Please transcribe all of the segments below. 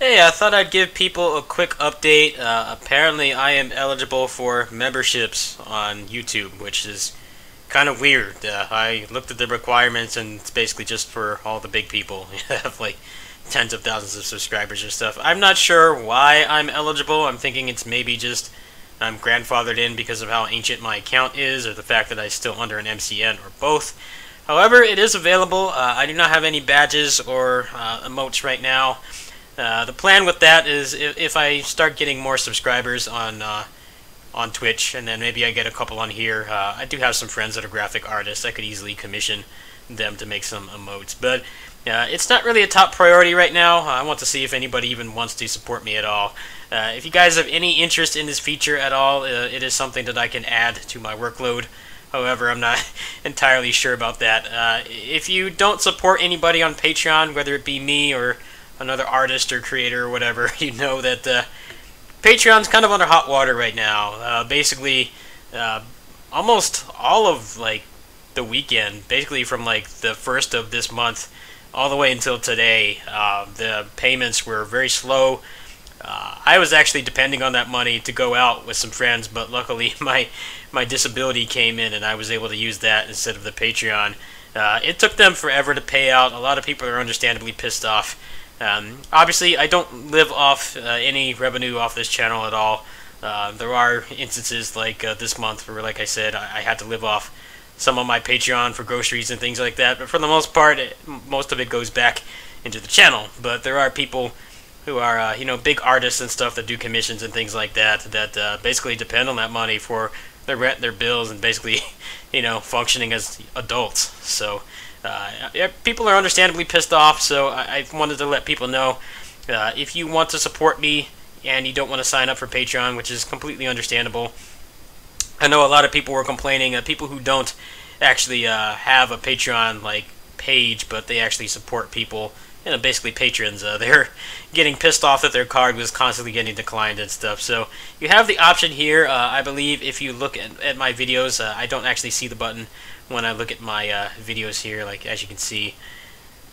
Hey, I thought I'd give people a quick update. Apparently, I am eligible for memberships on YouTube, which is kind of weird. I looked at the requirements, and it's basically just for all the big people. You have like tens of thousands of subscribers or stuff. I'm not sure why I'm eligible. I'm thinking it's maybe just I'm grandfathered in because of how ancient my account is, or the fact that I'm still under an MCN, or both. However, it is available. I do not have any badges or emotes right now. The plan with that is if I start getting more subscribers on Twitch, and then maybe I get a couple on here. I do have some friends that are graphic artists. I could easily commission them to make some emotes, but it's not really a top priority right now. I want to see if anybody even wants to support me at all. If you guys have any interest in this feature at all, it is something that I can add to my workload. However, I'm not entirely sure about that. If you don't support anybody on Patreon, whether it be me or another artist or creator or whatever, you know that Patreon's kind of under hot water right now. Basically, almost all of like the weekend, basically from like the first of this month all the way until today, the payments were very slow. I was actually depending on that money to go out with some friends, but luckily my disability came in and I was able to use that instead of the Patreon. It took them forever to pay out. A lot of people are understandably pissed off. Obviously, I don't live off any revenue off this channel at all. There are instances like this month where, like I said, I had to live off some of my Patreon for groceries and things like that. But for the most part, most of it goes back into the channel. But there are people who are, big artists and stuff that do commissions and things like that that basically depend on that money for their rent, their bills, and basically, functioning as adults. So. People are understandably pissed off, so I wanted to let people know if you want to support me and you don't want to sign up for Patreon, which is completely understandable. I know a lot of people were complaining, people who don't actually have a Patreon like page, but they actually support people, basically patrons. They're getting pissed off that their card was constantly getting declined and stuff. So you have the option here. I believe if you look at my videos, I don't actually see the button when I look at my videos here. Like as you can see,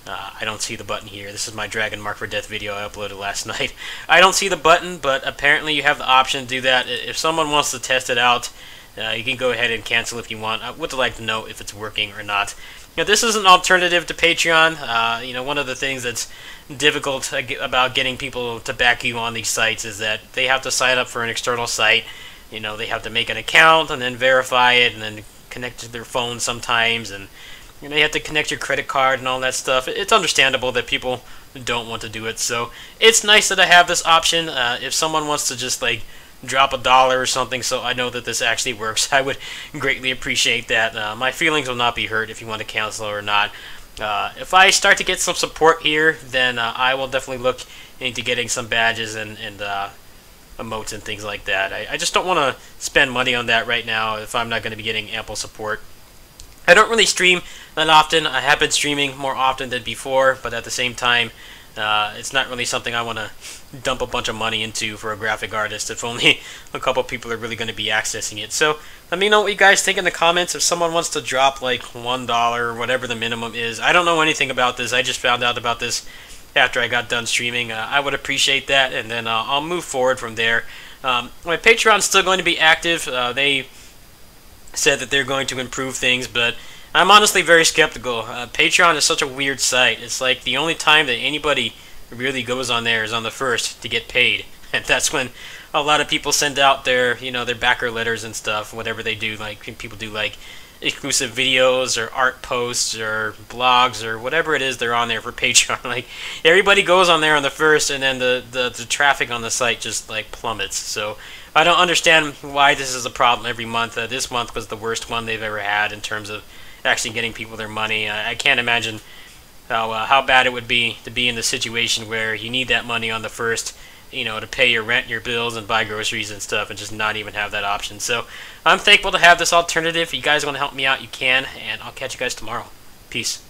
I don't see the button here. This is my Dragon Mark for Death video I uploaded last night. I don't see the button, but apparently you have the option to do that. If someone wants to test it out, you can go ahead and cancel if you want. I would like to know if it's working or not. This is an alternative to Patreon. One of the things that's difficult about getting people to back you on these sites is that they have to sign up for an external site. They have to make an account and then verify it and then connect to their phone sometimes, and they have to connect your credit card and all that stuff. It's understandable that people don't want to do it, so it's nice that I have this option. If someone wants to just like drop $1 or something so I know that this actually works, I would greatly appreciate that. My feelings will not be hurt if you want to cancel or not. If I start to get some support here, then I will definitely look into getting some badges and emotes and things like that. I just don't want to spend money on that right now if I'm not going to be getting ample support. I don't really stream that often. I have been streaming more often than before, but at the same time, it's not really something I want to dump a bunch of money into for a graphic artist if only a couple people are really going to be accessing it. So let me know what you guys think in the comments. If someone wants to drop like $1 or whatever the minimum is, I don't know anything about this. I just found out about this after I got done streaming. I would appreciate that, and then I'll move forward from there. My Patreon's still going to be active. They said that they're going to improve things, but I'm honestly very skeptical. Patreon is such a weird site. It's like the only time that anybody really goes on there is on the first to get paid, and that's when a lot of people send out their their backer letters and stuff. Whatever they do, like people do like exclusive videos or art posts or blogs or whatever it is they're on there for Patreon. Like everybody goes on there on the first, and then the traffic on the site just like plummets. So I don't understand why this is a problem every month. This month was the worst one they've ever had in terms of actually getting people their money. I can't imagine how bad it would be to be in the situation where you need that money on the first, to pay your rent, your bills, and buy groceries and stuff, and just not even have that option. So I'm thankful to have this alternative. If you guys want to help me out, you can, and I'll catch you guys tomorrow. Peace.